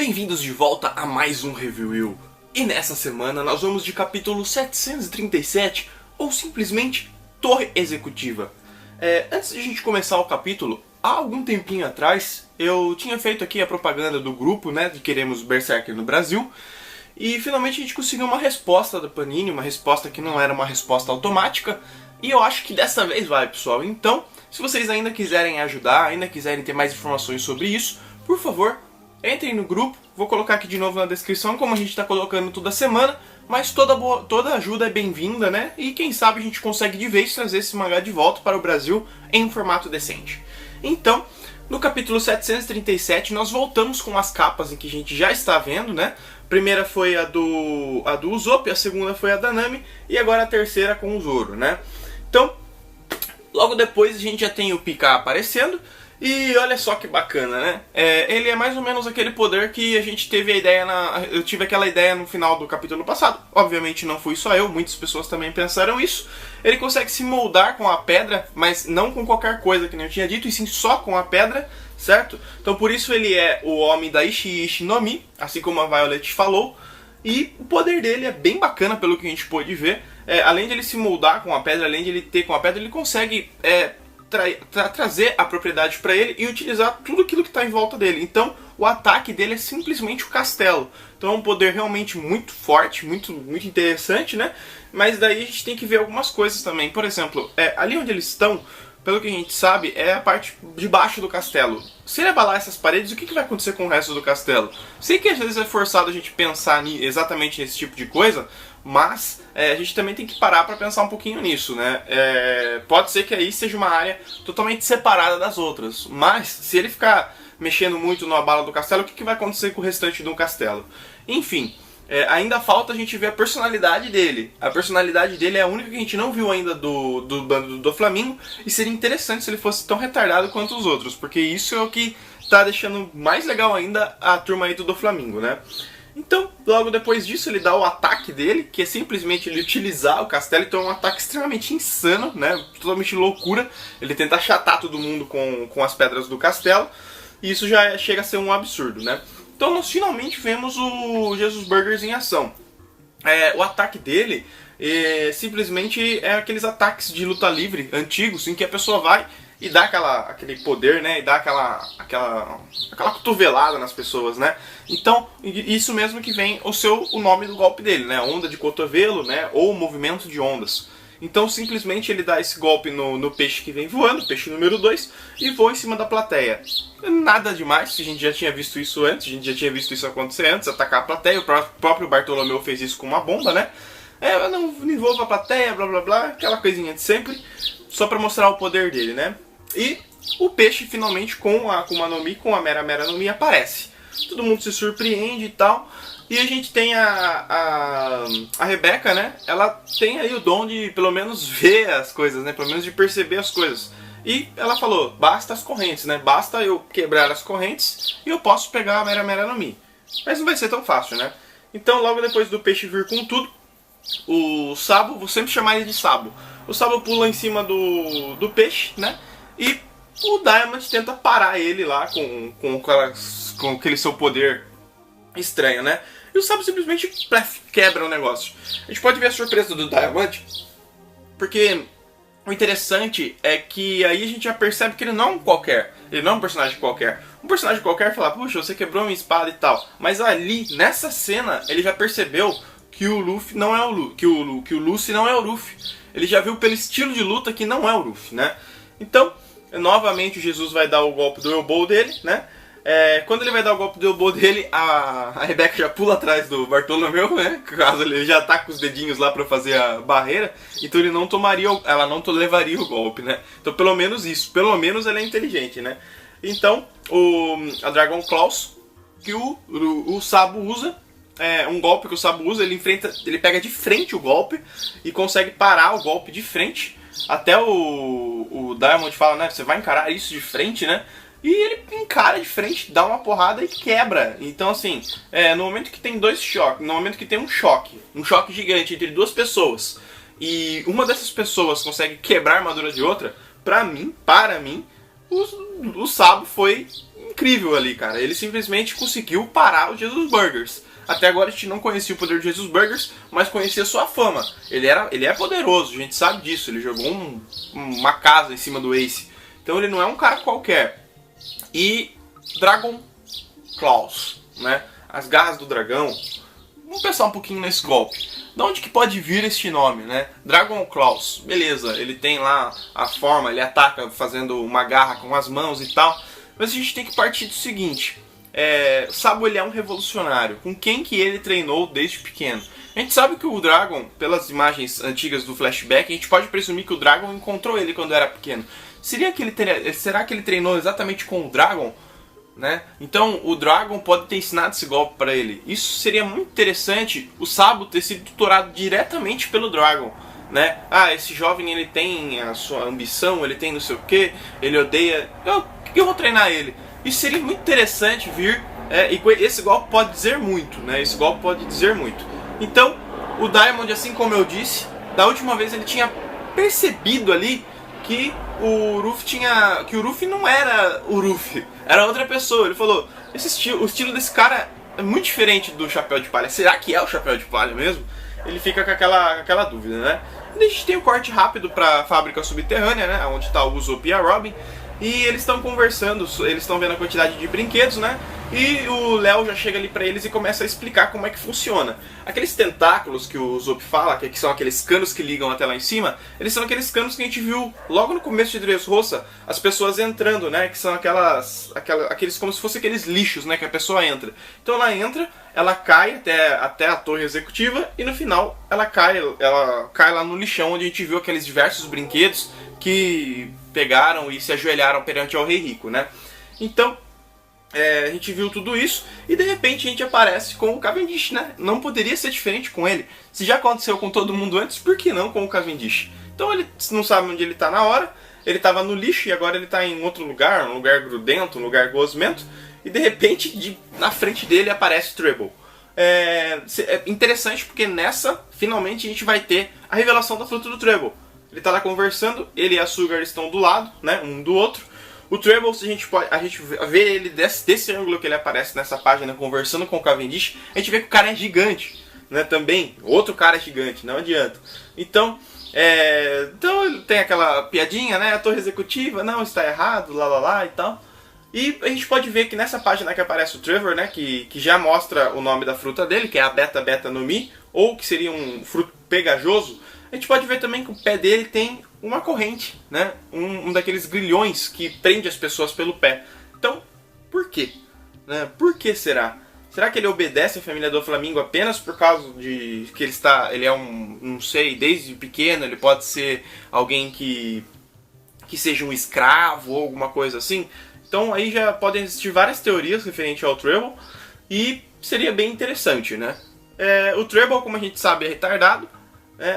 Bem-vindos de volta a mais um Review. E nessa semana nós vamos de capítulo 737, ou simplesmente Torre Executiva. Antes de a gente começar o capítulo, há algum tempinho atrás, eu tinha feito aqui a propaganda do grupo, né, de Queremos Berserker no Brasil, e finalmente a gente conseguiu uma resposta da Panini, uma resposta que não era uma resposta automática, e eu acho que dessa vez vai, pessoal. Então, se vocês ainda quiserem ajudar, ainda quiserem ter mais informações sobre isso, por favor, entrem no grupo. Vou colocar aqui de novo na descrição, como a gente está colocando toda semana, mas toda ajuda é bem-vinda, né? E quem sabe a gente consegue de vez trazer esse mangá de volta para o Brasil em formato decente. Então, no capítulo 737, nós voltamos com as capas em que a gente já está vendo, né? A primeira foi a do Usopp, a segunda foi a da Nami, e agora a terceira com o Zoro, né? Então, logo depois a gente já tem o Pika aparecendo, e olha só que bacana, né? Ele é mais ou menos aquele poder que a gente teve a ideia eu tive aquela ideia no final do capítulo passado. Obviamente não fui só eu, muitas pessoas também pensaram isso. Ele consegue se moldar com a pedra, mas não com qualquer coisa, que nem eu tinha dito, e sim só com a pedra, certo? Então por isso ele é o homem da Ishi no Mi, assim como a Violet falou. E o poder dele é bem bacana pelo que a gente pôde ver. Além de ele se moldar com a pedra, além de ele ter com a pedra, ele consegue trazer a propriedade para ele e utilizar tudo aquilo que está em volta dele. Então o ataque dele é simplesmente o castelo. Então é um poder realmente muito forte, muito interessante, né? Mas daí a gente tem que ver algumas coisas também. Por exemplo, ali onde eles estão, pelo que a gente sabe, é a parte de baixo do castelo. Se ele abalar essas paredes, o que vai acontecer com o resto do castelo? Sei que às vezes é forçado a gente pensar exatamente nesse tipo de coisa, mas a gente também tem que parar para pensar um pouquinho nisso, né? Pode ser que aí seja uma área totalmente separada das outras, mas se ele ficar mexendo muito no abalo do castelo, o que vai acontecer com o restante do castelo? Enfim, ainda falta a gente ver a personalidade dele. A personalidade dele é a única que a gente não viu ainda do bando do Flamingo, e seria interessante se ele fosse tão retardado quanto os outros, porque isso é o que tá deixando mais legal ainda a turma aí do Flamingo, né? Então, logo depois disso, ele dá o ataque dele, que é simplesmente ele utilizar o castelo. Então é um ataque extremamente insano, né? Totalmente loucura. Ele tenta achatar todo mundo com as pedras do castelo, e isso já chega a ser um absurdo, né? Então nós finalmente vemos o Jesus Burgers em ação. O ataque dele simplesmente é aqueles ataques de luta livre antigos, em que a pessoa vai e dá aquele poder, né? E dá aquela cotovelada nas pessoas, né? Então, isso mesmo que vem o nome do golpe dele, né? Onda de cotovelo, né? Ou movimento de ondas. Então, simplesmente ele dá esse golpe no peixe que vem voando, peixe número 2, e voa em cima da plateia. Nada demais, a gente já tinha visto isso antes, a gente já tinha visto isso acontecer antes, atacar a plateia. O próprio Bartolomeu fez isso com uma bomba, né? Não envolva a plateia, blá blá blá, aquela coisinha de sempre, só pra mostrar o poder dele, né? E o peixe finalmente com a Akuma no Mi, com a Mera Mera no Mi, aparece. Todo mundo se surpreende e tal. E a gente tem a Rebeca, né? Ela tem aí o dom de pelo menos ver as coisas, né? Pelo menos de perceber as coisas. E ela falou, basta as correntes, né? Basta eu quebrar as correntes e eu posso pegar a Mera Mera no Mi. Mas não vai ser tão fácil, né? Então logo depois do peixe vir com tudo, o Sabo, vou sempre chamar ele de Sabo. O Sabo pula em cima do peixe, né? E o Diamond tenta parar ele lá com aquele seu poder estranho, né? E o Sabo simplesmente quebra o negócio. A gente pode ver a surpresa do Diamond, porque o interessante é que aí a gente já percebe que ele não é um qualquer. Ele não é um personagem qualquer. Um personagem qualquer fala, puxa, você quebrou minha espada e tal. Mas ali, nessa cena, ele já percebeu que o Luffy não é o Luffy, que o Lucy não é o Luffy. Ele já viu pelo estilo de luta que não é o Luffy, né? Então, novamente o Jesus vai dar o golpe do elbow dele, né? Quando ele vai dar o golpe do elbow dele, a Rebeca já pula atrás do Bartolomeu, né? Caso ele já tá com os dedinhos lá pra fazer a barreira, então ela não levaria o golpe, né? Então pelo menos isso, pelo menos ela é inteligente, né? Então, a Dragon Claws, que o Sabo usa, um golpe que o Sabo usa, ele pega de frente o golpe e consegue parar o golpe de frente. Até o Diamond fala, né, você vai encarar isso de frente, né? E ele encara de frente, dá uma porrada e quebra. Então assim, no momento que tem dois choques, no momento que tem um choque gigante entre duas pessoas, e uma dessas pessoas consegue quebrar a armadura de outra, para mim, o Sabo foi incrível ali, cara. Ele simplesmente conseguiu parar o Jesus Burgers. Até agora a gente não conhecia o poder de Jesus Burgers, mas conhecia sua fama. Ele é poderoso, a gente sabe disso. Ele jogou uma casa em cima do Ace. Então ele não é um cara qualquer. E Dragon Claws, né? As garras do dragão. Vamos pensar um pouquinho nesse golpe. De onde que pode vir este nome, né? Dragon Claws, beleza, ele tem lá a forma, ele ataca fazendo uma garra com as mãos e tal. Mas a gente tem que partir do seguinte. O Sabo, ele é um revolucionário. Com quem que ele treinou desde pequeno? A gente sabe que o Dragon, pelas imagens antigas do flashback, a gente pode presumir que o Dragon encontrou ele quando era pequeno. Será que ele treinou exatamente com o Dragon? Né? Então o Dragon pode ter ensinado esse golpe para ele. Isso seria muito interessante, o Sabo ter sido tutorado diretamente pelo Dragon, né? Esse jovem, ele tem a sua ambição, ele tem não sei o que, ele odeia, eu vou treinar ele. Isso seria muito interessante vir, e esse golpe pode dizer muito, né? Esse golpe pode dizer muito. Então o Diamond, assim como eu disse, da última vez ele tinha percebido ali que o Ruffy não era o Ruffy, era outra pessoa. Ele falou, o estilo desse cara é muito diferente do Chapéu de Palha. Será que é o Chapéu de Palha mesmo? Ele fica com aquela dúvida, né? E a gente tem um corte rápido pra fábrica subterrânea, né? Onde tá o Usopp e a Robin. E eles estão conversando, eles estão vendo a quantidade de brinquedos, né? E o Léo já chega ali pra eles e começa a explicar como é que funciona. Aqueles tentáculos que o Usopp fala, que são aqueles canos que ligam até lá em cima, eles são aqueles canos que a gente viu logo no começo de Dressrosa, as pessoas entrando, né? Que são aqueles como se fossem aqueles lixos, né? Que a pessoa entra. Então ela entra, ela cai até a torre executiva e no final ela cai lá no lixão, onde a gente viu aqueles diversos brinquedos que pegaram e se ajoelharam perante ao Rei Rico, né? Então, a gente viu tudo isso e de repente a gente aparece com o Cavendish, né? Não poderia ser diferente com ele. Se já aconteceu com todo mundo antes, por que não com o Cavendish? Então ele não sabe onde ele tá na hora, ele tava no lixo e agora ele tá em outro lugar, um lugar grudento, um lugar gosmento, e de repente na frente dele aparece Treble. É interessante porque finalmente a gente vai ter a revelação da fruta do Treble. Ele tá lá conversando, ele e a Sugar estão do lado, né, um do outro. O Treble, a gente vê ele desse ângulo que ele aparece nessa página conversando com o Cavendish, a gente vê que o cara é gigante, né, também. Outro cara é gigante, não adianta. Então ele tem aquela piadinha, né, a torre executiva, não, está errado, lá e tal. E a gente pode ver que nessa página que aparece o Trevor, né, que já mostra o nome da fruta dele, que é a Beta Beta no Mi, ou que seria um fruto pegajoso. A gente pode ver também que o pé dele tem uma corrente, né? Um daqueles grilhões que prende as pessoas pelo pé. Então, por quê? Né? Por que será? Será que ele obedece a família do Flamingo apenas por causa de que ele é não sei, desde pequeno, ele pode ser alguém que seja um escravo ou alguma coisa assim? Então aí já podem existir várias teorias referentes ao Treble e seria bem interessante, né? O Treble, como a gente sabe, é retardado.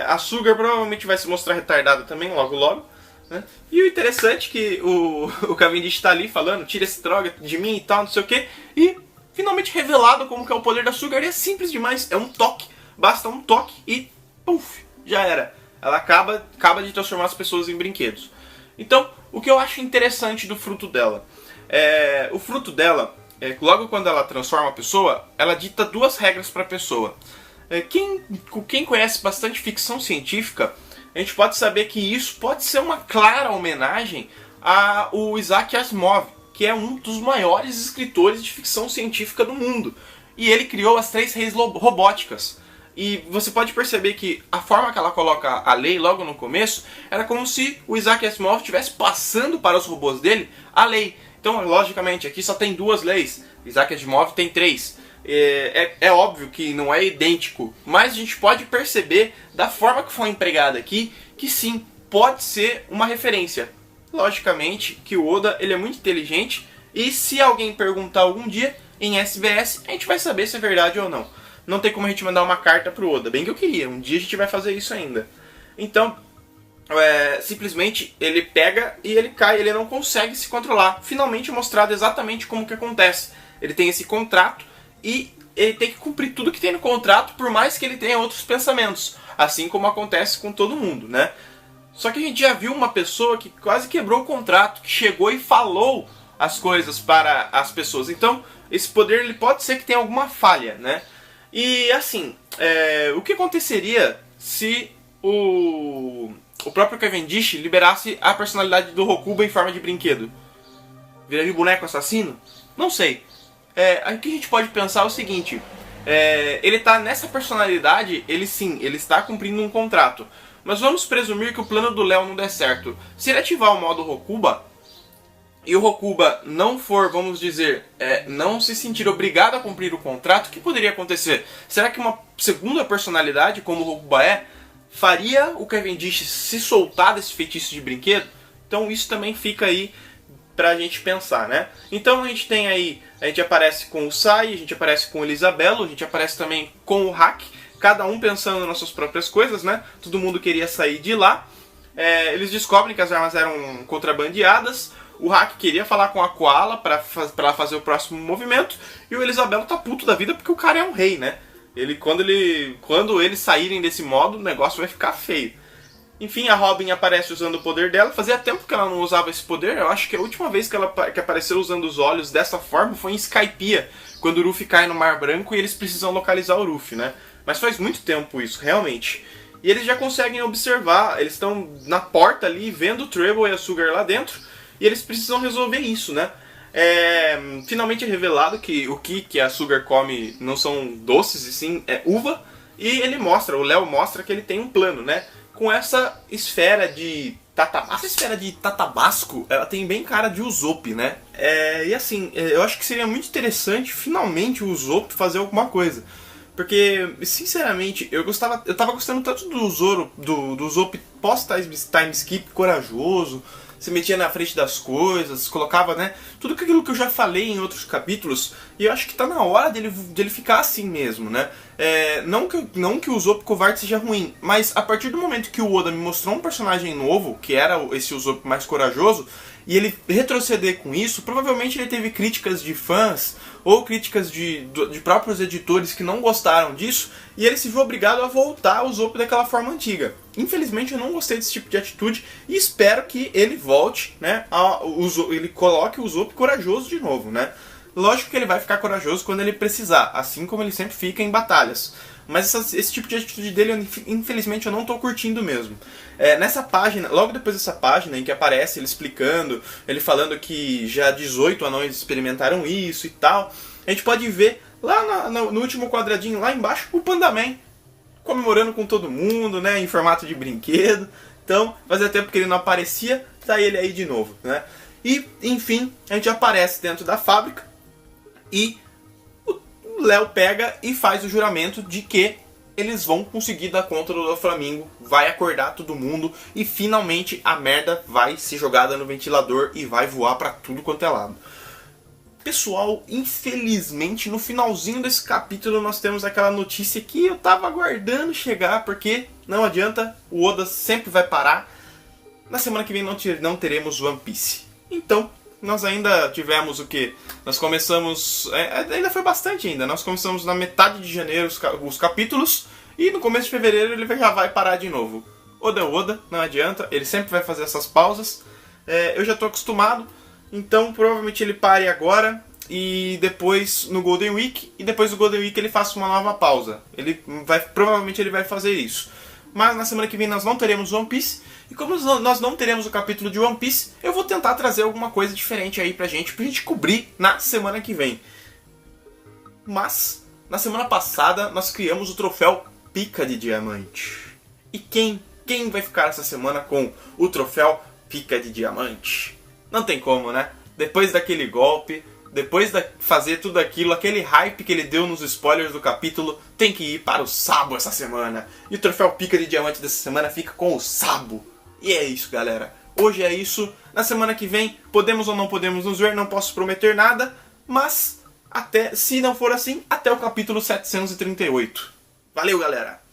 A Sugar provavelmente vai se mostrar retardada também, logo logo, né? E o interessante é que o Cavendish está ali falando, tira esse droga de mim e tal, não sei o que, e finalmente revelado como que é o poder da Sugar, e é simples demais, é um toque, basta um toque e puf, já era. Ela acaba de transformar as pessoas em brinquedos. Então, o que eu acho interessante do fruto dela, o fruto dela, logo quando ela transforma a pessoa, ela dita duas regras para a pessoa. Quem conhece bastante ficção científica, a gente pode saber que isso pode ser uma clara homenagem ao Isaac Asimov, que é um dos maiores escritores de ficção científica do mundo. E ele criou as 3 leis robóticas. E você pode perceber que a forma que ela coloca a lei logo no começo era como se o Isaac Asimov estivesse passando para os robôs dele a lei. Então, logicamente, aqui só tem 2 leis, Isaac Asimov tem 3. É óbvio que não é idêntico, mas a gente pode perceber da forma que foi empregada aqui que sim, pode ser uma referência. Logicamente que o Oda ele é muito inteligente e se alguém perguntar algum dia em SBS, a gente vai saber se é verdade ou não. Não tem como a gente mandar uma carta pro Oda, bem que eu queria, um dia a gente vai fazer isso ainda. Então, simplesmente ele pega e ele cai, ele não consegue se controlar. Finalmente mostrado exatamente como que acontece. Ele tem esse contrato e ele tem que cumprir tudo que tem no contrato, por mais que ele tenha outros pensamentos. Assim como acontece com todo mundo, né? Só que a gente já viu uma pessoa que quase quebrou o contrato, que chegou e falou as coisas para as pessoas. Então, esse poder ele pode ser que tenha alguma falha, né? E assim, o que aconteceria se o próprio Cavendish liberasse a personalidade do Rokuba em forma de brinquedo? Viraria o boneco assassino? Não sei. O que a gente pode pensar é o seguinte: ele tá nessa personalidade, ele está cumprindo um contrato. Mas vamos presumir que o plano do Léo não der certo. Se ele ativar o modo Rokuba, e o Rokuba não for, vamos dizer, não se sentir obrigado a cumprir o contrato, o que poderia acontecer? Será que uma segunda personalidade, como o Rokuba faria o Cavendish se soltar desse feitiço de brinquedo? Então isso também fica aí pra gente pensar, né? Então a gente tem aí, a gente aparece com o Sai, a gente aparece com o Elisabelo, a gente aparece também com o Hack, cada um pensando nas suas próprias coisas, né? Todo mundo queria sair de lá. Eles descobrem que as armas eram contrabandeadas. O Hack queria falar com a Koala pra ela fazer o próximo movimento. E o Elisabelo tá puto da vida porque o cara é um rei, né? Quando eles saírem desse modo, o negócio vai ficar feio. Enfim, a Robin aparece usando o poder dela. Fazia tempo que ela não usava esse poder. Eu acho que a última vez que apareceu usando os olhos dessa forma foi em Skypiea, quando o Ruffy cai no Mar Branco e eles precisam localizar o Ruffy, né? Mas faz muito tempo isso, realmente. E eles já conseguem observar, eles estão na porta ali, vendo o Treble e a Sugar lá dentro, e eles precisam resolver isso, né? Finalmente é revelado que o que a Sugar come não são doces, e sim uva, e o Léo mostra que ele tem um plano, né? Com essa esfera de Tatabasco. Essa esfera de Tatabasco, ela tem bem cara de Usopp, né? E assim, eu acho que seria muito interessante, finalmente, o Usopp fazer alguma coisa. Porque, sinceramente, eu tava gostando tanto do Zoro, do Usopp pós-time skip corajoso, se metia na frente das coisas, colocava, né, tudo aquilo que eu já falei em outros capítulos, e eu acho que tá na hora dele ficar assim mesmo, né? Não que o Usopp covarde seja ruim, mas a partir do momento que o Oda me mostrou um personagem novo, que era esse Usopp mais corajoso, e ele retroceder com isso, provavelmente ele teve críticas de fãs ou críticas de próprios editores que não gostaram disso, e ele se viu obrigado a voltar ao Usopp daquela forma antiga. Infelizmente eu não gostei desse tipo de atitude e espero que ele volte, né, ele coloque o Usopp corajoso de novo, né? Lógico que ele vai ficar corajoso quando ele precisar, assim como ele sempre fica em batalhas. Mas esse tipo de atitude dele, infelizmente, eu não tô curtindo mesmo. Nessa página, logo depois dessa página em que aparece ele explicando, ele falando que já 18 anões experimentaram isso e tal, a gente pode ver lá no último quadradinho, lá embaixo, o Pandaman comemorando com todo mundo, né, em formato de brinquedo. Então, fazia tempo que ele não aparecia, tá ele aí de novo, né? E, enfim, a gente aparece dentro da fábrica e o Léo pega e faz o juramento de que eles vão conseguir dar conta do Doflamingo, vai acordar todo mundo e finalmente a merda vai ser jogada no ventilador e vai voar pra tudo quanto é lado. Pessoal, infelizmente no finalzinho desse capítulo nós temos aquela notícia que eu tava aguardando chegar, porque não adianta, o Oda sempre vai parar. Na semana que vem não teremos One Piece. Então, nós ainda tivemos o que? Nós começamos... ainda foi bastante ainda. Nós começamos na metade de janeiro os capítulos. E no começo de fevereiro ele já vai parar de novo. Oda, não adianta. Ele sempre vai fazer essas pausas. Eu já estou acostumado. Então provavelmente ele pare agora. E depois no Golden Week. E depois do Golden Week ele faça uma nova pausa. Provavelmente ele vai fazer isso. Mas na semana que vem nós não teremos One Piece. E como nós não teremos o capítulo de One Piece, eu vou tentar trazer alguma coisa diferente aí pra gente cobrir na semana que vem. Mas, na semana passada, nós criamos o troféu Pica de Diamante. E quem vai ficar essa semana com o troféu Pica de Diamante? Não tem como, né? Depois daquele golpe, depois de fazer tudo aquilo, aquele hype que ele deu nos spoilers do capítulo, tem que ir para o Sabo essa semana. E o troféu Pica de Diamante dessa semana fica com o Sabo. E é isso, galera. Hoje é isso. Na semana que vem, podemos ou não podemos nos ver, não posso prometer nada, mas se não for assim, até o capítulo 738. Valeu, galera!